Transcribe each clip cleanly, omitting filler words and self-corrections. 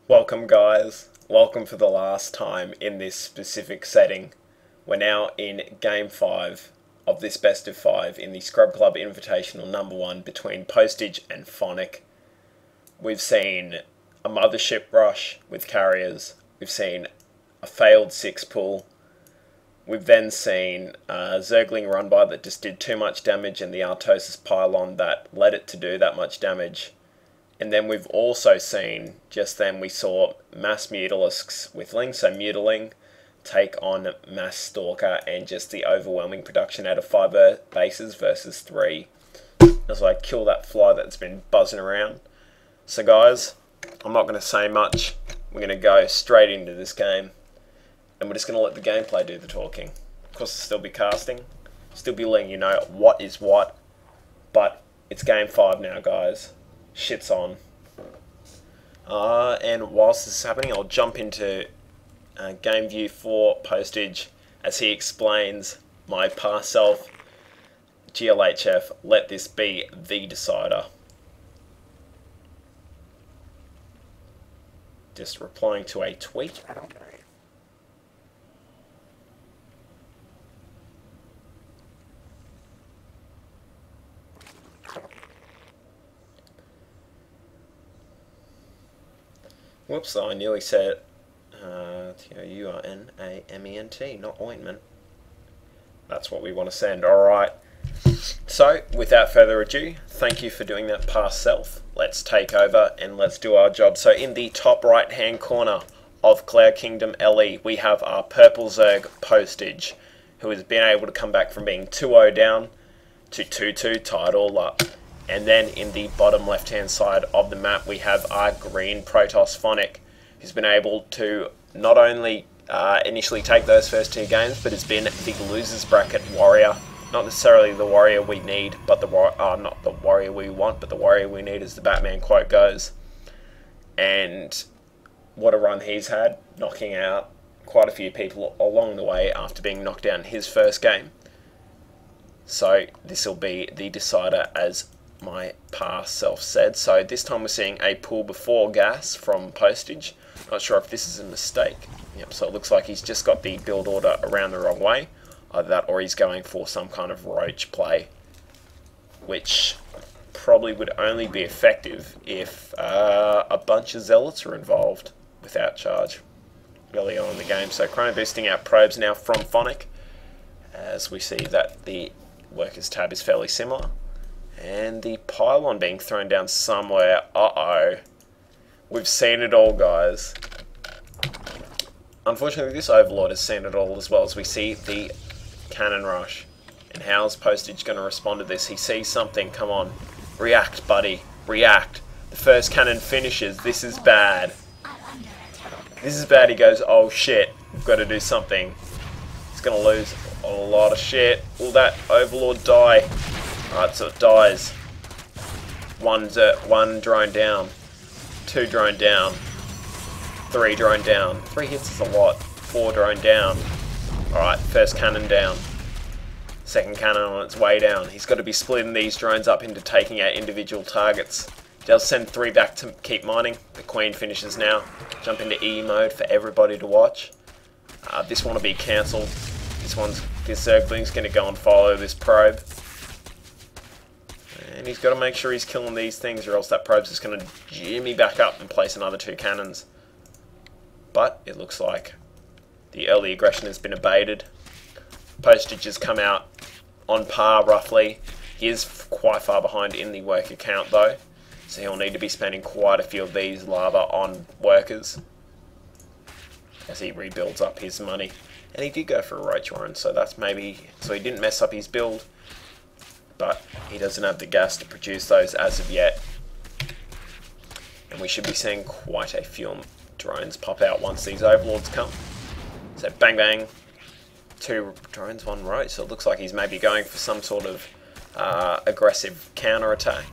Welcome guys, welcome for the last time in this specific setting. We're now in Game 5 of this best of 5 in the Scrub Club Invitational number 1 between Postage and Phonic. We've seen a mothership rush with carriers, we've seen a failed 6-pull, we've then seen a Zergling run-by that just did too much damage and the Artosis pylon that led it to do that much damage. And then we've also seen, just then we saw Mass Mutalisks with Ling, so Mutaling take on Mass Stalker and just the overwhelming production out of 5 bases versus 3 as I kill that fly that's been buzzing around. So guys, I'm not going to say much, we're going to go straight into this game and we're just going to let the gameplay do the talking. Of course I'll still be casting, still be letting you know what is what, but it's Game 5 now guys. Shit's on. And whilst this is happening, I'll jump into game view for Postage as he explains my past self. GLHF, let this be the decider. Just replying to a tweet. Whoops, I nearly said T-O-U-R-N-A-M-E-N-T, not ointment. That's what we want to send, alright. So, without further ado, thank you for doing that past self. Let's take over and let's do our job. So in the top right hand corner of Cloud Kingdom LE, we have our purple Zerg Postage, who has been able to come back from being 2-0 down to 2-2, tie it all up. And then in the bottom left hand side of the map we have our green Protoss Phonic, who's been able to not only initially take those first 2 games, but has been the losers bracket warrior. Not necessarily the warrior we need, but not the warrior we want, but the warrior we need, as the Batman quote goes. And what a run he's had, knocking out quite a few people along the way after being knocked out in his first game. So this will be the decider, as my past self said. So this time we're seeing a pull before gas from Postage. Not sure if this is a mistake. Yep, so it looks like he's just got the build order around the wrong way. Either that or he's going for some kind of roach play, which probably would only be effective if a bunch of zealots are involved without charge early on in the game. So chrono boosting out probes now from Phonic, as we see that the workers tab is fairly similar. And the pylon being thrown down somewhere. Uh-oh. We've seen it all, guys. Unfortunately, this Overlord has seen it all as well, as we see the cannon rush. And how's Postage going to respond to this? He sees something. Come on. React, buddy. React. The first cannon finishes. This is bad. This is bad. He goes, oh shit. We've got to do something. He's going to lose a lot of shit. Will that Overlord die? Alright, so it dies. One drone down. 2 drone down. 3 drone down. 3 hits is a lot. 4 drone down. Alright, first cannon down. Second cannon on its way down. He's got to be splitting these drones up into taking out individual targets. He does send 3 back to keep mining. The Queen finishes now. Jump into E mode for everybody to watch. This one will be cancelled. This Zergling's going to go and follow this probe. And he's got to make sure he's killing these things, or else that probe's just going to jimmy back up and place another 2 cannons. But it looks like the early aggression has been abated. Postage has come out on par roughly. He is quite far behind in the worker count though, so he'll need to be spending quite a few of these lava on workers as he rebuilds up his money. And he did go for a roach run, so that's maybe, so he didn't mess up his build, but he doesn't have the gas to produce those as of yet. And we should be seeing quite a few drones pop out once these overlords come. So bang bang, 2 drones, 1 roach. So it looks like he's maybe going for some sort of aggressive counter attack.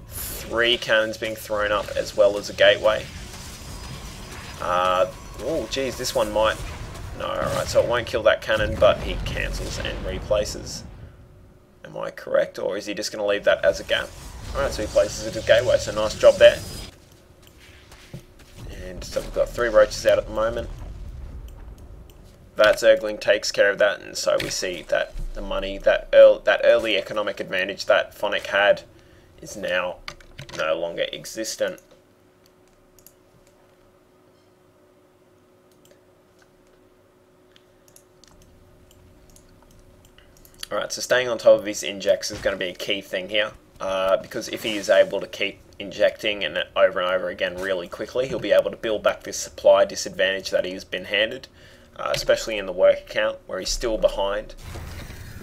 3 cannons being thrown up as well as a gateway. Oh geez, this one might, no, alright, so it won't kill that cannon, but he cancels and replaces. Am I correct, or is he just going to leave that as a gap? Alright, so he places it as gateway, so nice job there. And so we've got 3 roaches out at the moment. That Zergling takes care of that, and so we see that the money, that early economic advantage that Phonic had is now no longer existent. Alright, so staying on top of his injects is going to be a key thing here, because if he is able to keep injecting and over again really quickly, he'll be able to build back this supply disadvantage that he's been handed, especially in the work account where he's still behind,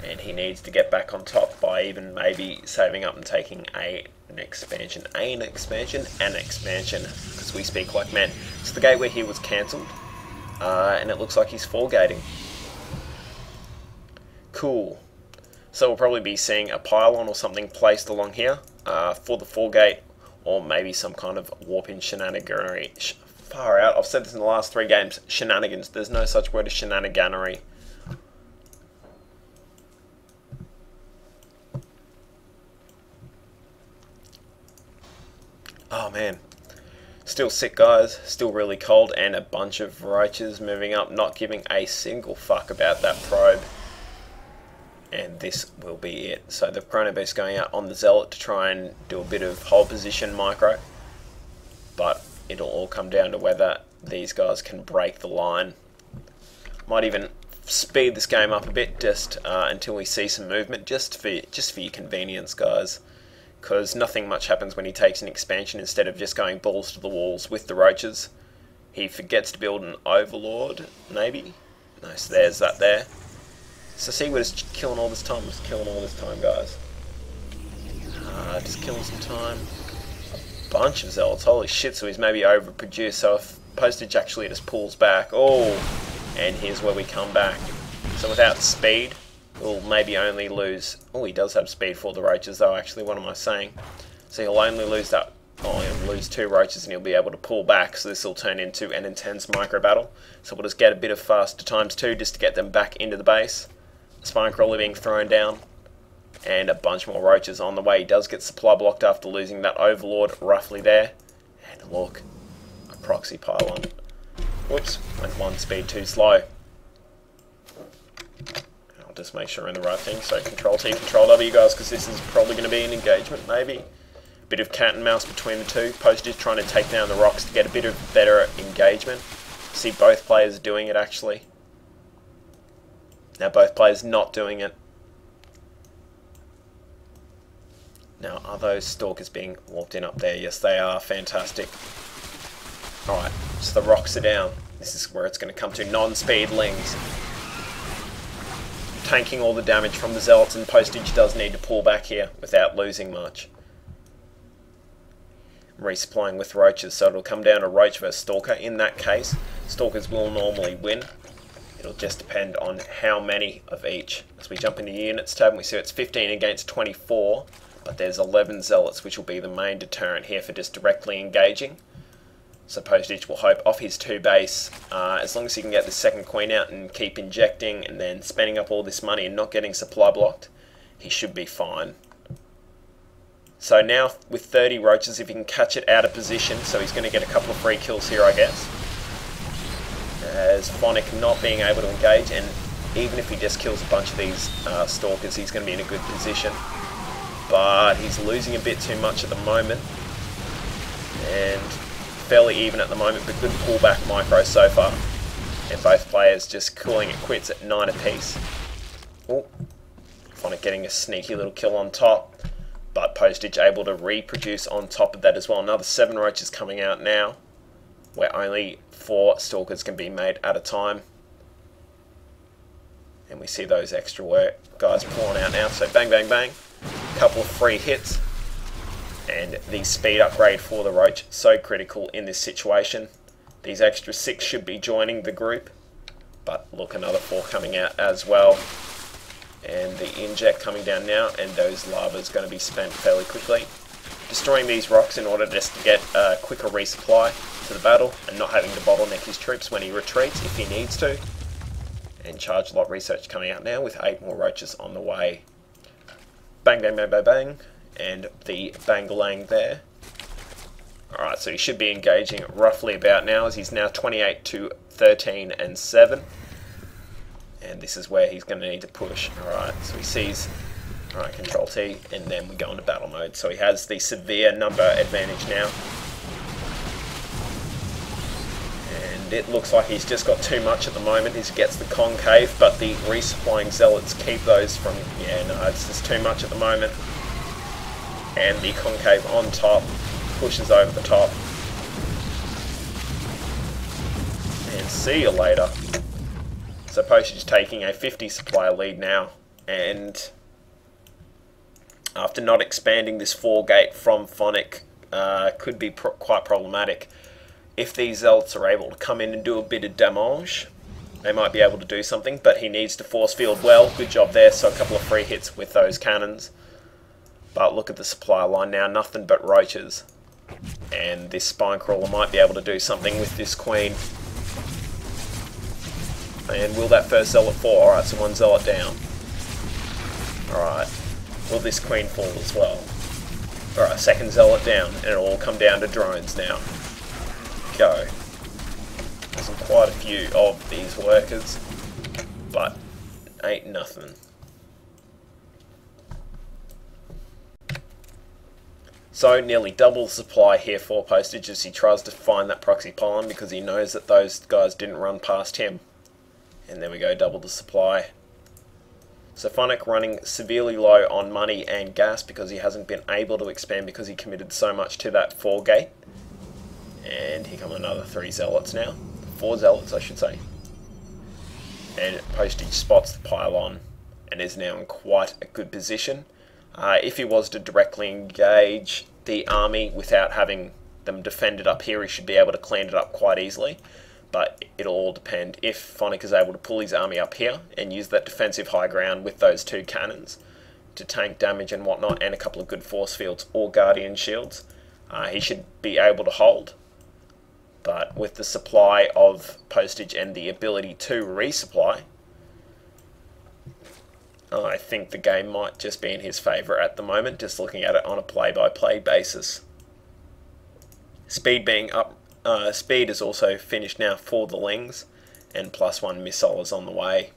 and he needs to get back on top by even maybe saving up and taking an expansion, because we speak like men. So the gateway here was cancelled, and it looks like he's 4-gating. Cool. So we'll probably be seeing a pylon or something placed along here for the 4-gate, or maybe some kind of warping shenaniganery. Far out. I've said this in the last 3 games. Shenanigans. There's no such word as shenaniganery. Oh man. Still sick, guys. Still really cold, and a bunch of roaches moving up, not giving a single fuck about that probe. And this will be it. So the Chrono Beast going out on the Zealot to try and do a bit of hold position micro, but it'll all come down to whether these guys can break the line. Might even speed this game up a bit just until we see some movement, just for your convenience, guys, because nothing much happens when he takes an expansion instead of just going balls to the walls with the roaches. He forgets to build an Overlord, maybe? No, so there's that there. So see, we're just killing all this time, guys. Just killing some time. A bunch of Zealots, holy shit, so he's maybe overproduced, so if Postage actually just pulls back, oh, and here's where we come back. So without speed, we'll maybe only lose, oh, he does have speed for the roaches though, actually, what am I saying? So he'll only lose that, oh, he'll lose 2 roaches and he'll be able to pull back, so this will turn into an intense micro battle. So we'll just get a bit of faster ×2 just to get them back into the base. Spine Crawler being thrown down, and a bunch more roaches on the way. He does get supply blocked after losing that Overlord roughly there. And look, a proxy pylon. Whoops, went 1 speed too slow. I'll just make sure we're in the right thing. So Control T, Control W, guys, because this is probably going to be an engagement, maybe. Bit of cat and mouse between the two. Postage trying to take down the rocks to get a bit of better engagement. See both players doing it, actually. Now both players not doing it. Now are those stalkers being walked in up there? Yes they are, fantastic. Alright, so the rocks are down. This is where it's going to come to. Non-speed lings. Tanking all the damage from the Zealots, and Postage does need to pull back here without losing much. Resupplying with roaches, so it'll come down to Roach versus Stalker. In that case, Stalkers will normally win. It'll just depend on how many of each. As we jump into the units tab, we see it's 15 against 24, but there's 11 Zealots, which will be the main deterrent here for just directly engaging. So Postage will hope off his 2 base, as long as he can get the second queen out and keep injecting and then spending up all this money and not getting supply blocked, he should be fine. So now with 30 roaches, if he can catch it out of position, so he's going to get a couple of free kills here, I guess. As Phonic not being able to engage, and even if he just kills a bunch of these stalkers, he's going to be in a good position. But he's losing a bit too much at the moment, and fairly even at the moment, but good pullback micro so far. And both players just calling it quits at 9 apiece. Oh, Phonic getting a sneaky little kill on top, but Postage able to reproduce on top of that as well. Another 7 roaches coming out now, where only 4 stalkers can be made at a time. And we see those extra guys pouring out now. So bang, bang, bang. Couple of free hits. And the speed upgrade for the Roach, so critical in this situation. These extra 6 should be joining the group. But look, another 4 coming out as well. And the inject coming down now. And those lava's going to be spent fairly quickly. Destroying these rocks in order just to get a quicker resupply to the battle and not having to bottleneck his troops when he retreats if he needs to. And Charge Lot Research coming out now with 8 more roaches on the way. Bang, bang, bang, bang, bang. And the Bangalang there. Alright, so he should be engaging roughly about now, as he's now 28 to 13 and 7. And this is where he's going to need to push. Alright, so he sees, alright, Control T, and then we go into battle mode. So he has the severe number advantage now. And it looks like he's just got too much at the moment. He gets the concave, but the resupplying zealots keep those from, yeah, no, it's just too much at the moment. And the concave on top pushes over the top. And see you later. So Postage taking a 50 supply lead now, and after not expanding this 4-gate from Phonic, could be quite problematic. If these Zealots are able to come in and do a bit of damage, they might be able to do something, but he needs to force field well. Good job there, so a couple of free hits with those cannons. But look at the supply line now, nothing but roaches. And this Spine Crawler might be able to do something with this Queen. And will that first Zealot fall? Alright, so one Zealot down. Alright, will this Queen fall as well? Alright, second Zealot down, and it'll all come down to drones now. Go. There's quite a few of these workers, but ain't nothing. So nearly double the supply here for Postage as he tries to find that proxy pylon, because he knows that those guys didn't run past him. And there we go, double the supply. So Phonic running severely low on money and gas because he hasn't been able to expand because he committed so much to that 4-gate. And here come another 3 Zealots now. 4 Zealots, I should say. And Postage spots the pylon and is now in quite a good position. If he was to directly engage the army without having them defended up here, he should be able to clean it up quite easily. But it'll all depend if Phonic is able to pull his army up here and use that defensive high ground with those 2 cannons to tank damage and whatnot, and a couple of good force fields or guardian shields. He should be able to hold. But with the supply of Postage and the ability to resupply, I think the game might just be in his favour at the moment, just looking at it on a play-by-play basis. Speed being up, speed is also finished now for the Lings, and +1 missile is on the way.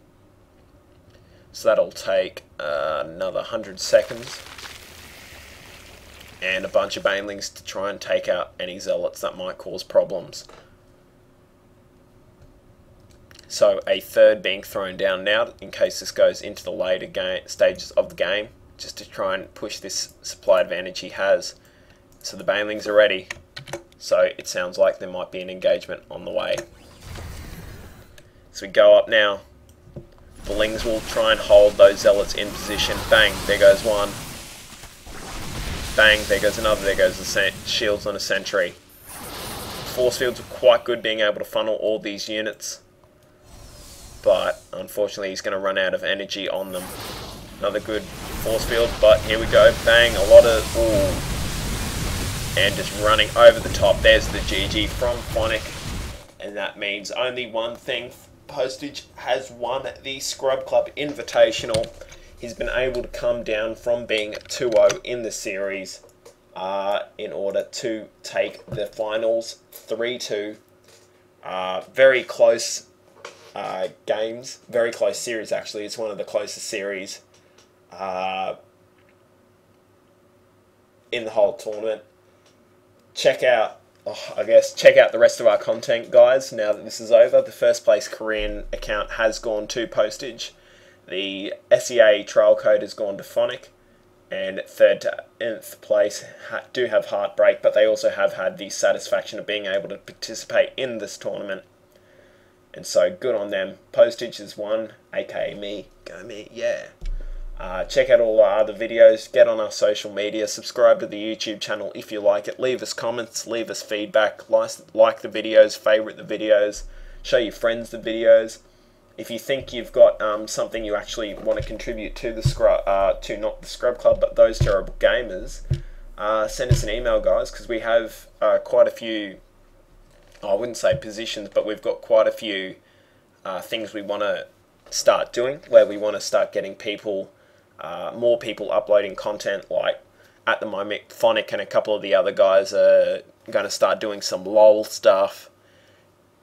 So that'll take another 100 seconds. And a bunch of Banelings to try and take out any Zealots that might cause problems. So a third being thrown down now in case this goes into the later stages of the game, just to try and push this supply advantage he has. So the Banelings are ready. So it sounds like there might be an engagement on the way. So we go up now. The Lings will try and hold those Zealots in position. Bang, there goes one. Bang, there goes another. There goes the shields on a sentry. Force fields are quite good, being able to funnel all these units. But unfortunately he's going to run out of energy on them. Another good force field, but here we go. Bang, a lot of... Ooh. And just running over the top. There's the GG from Phonic. And that means only one thing. Postage has won the Scrub Club Invitational. He's been able to come down from being 2-0 in the series in order to take the finals 3-2. Very close games, very close series actually. It's one of the closest series in the whole tournament. Check out the rest of our content, guys, now that this is over. The first place Korean account has gone to Postage. The SEA trial code has gone to Phonic, and third to nth place do have Heartbreak, but they also have had the satisfaction of being able to participate in this tournament. And so good on them. Postage has won, aka me. Go me, yeah. Check out all our other videos, get on our social media, subscribe to the YouTube channel if you like it, leave us comments, leave us feedback, like the videos, favourite the videos, show your friends the videos. If you think you've got something you actually want to contribute to the not the Scrub Club, but those terrible gamers, send us an email, guys, because we have quite a few, I wouldn't say positions, but we've got quite a few things we want to start doing, where we want to start getting people, more people uploading content. Like at the moment, Phonic and a couple of the other guys are going to start doing some LOL stuff.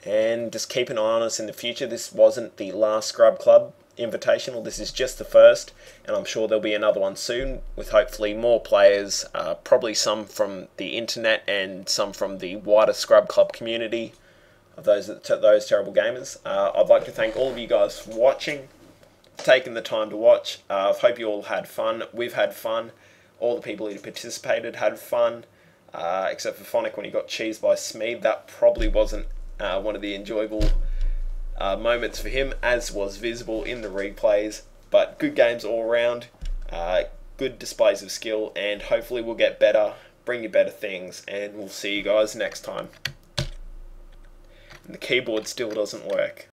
And just keep an eye on us in the future. This wasn't the last Scrub Club Invitational. This is just the first, and I'm sure there'll be another one soon with hopefully more players, probably some from the internet and some from the wider Scrub Club community of those terrible gamers. I'd like to thank all of you guys for watching, taking the time to watch. I hope you all had fun. We've had fun. All the people who participated had fun, except for Phonic when he got cheesed by Smeed. That probably wasn't one of the enjoyable moments for him, as was visible in the replays. But good games all around, good displays of skill, and hopefully we'll get better, bring you better things, and we'll see you guys next time. And the keyboard still doesn't work.